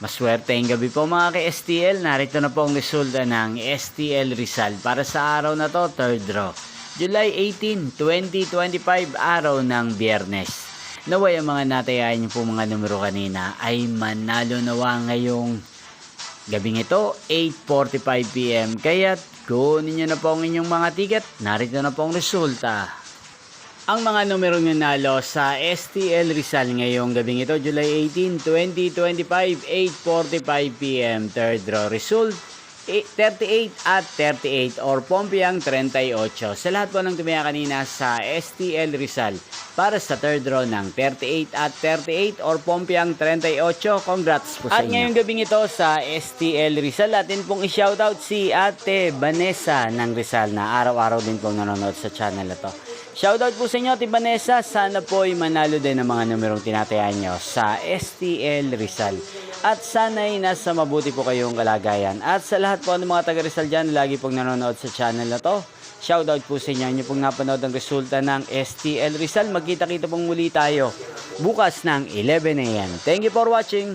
Maswerteng gabi po mga ka-STL. Narito na po ang resulta ng STL Rizal para sa araw na to, third draw. July 18, 2025, araw ng Biyernes. Naway ang mga natayahan niyo po mga numero kanina ay manalo nawa ngayong gabing ito, 8:45 PM. Kaya kunin niyo na po ang inyong mga ticket. Narito na po ang resulta. Ang mga numerong nanalo sa STL Rizal ngayong gabing ito, July 18, 2025, 8:45 PM. Third draw result, 38 at 38 or Pompiang 38. Sa lahat po ng tumaya kanina sa STL Rizal para sa third draw ng 38 at 38 or Pompiang 38. Congrats po sa inyo. At ngayong gabing ito sa STL Rizal, atin pong i-shoutout si Ate Vanessa ng Rizal na araw-araw din pong nanonood sa channel na to. Shoutout po sa inyo, Ate Vanessa. Sana po ay manalo din ang mga numerong tinatayan nyo sa STL Rizal. At sana'y nasa mabuti po kayong kalagayan. At sa lahat po ng mga taga Rizal dyan, lagi pong nanonood sa channel na to. Shoutout po sa inyo. Inyo pong napanood ang resulta ng STL Rizal. Magkita-kita pong muli tayo bukas ng 11 AM. Thank you for watching.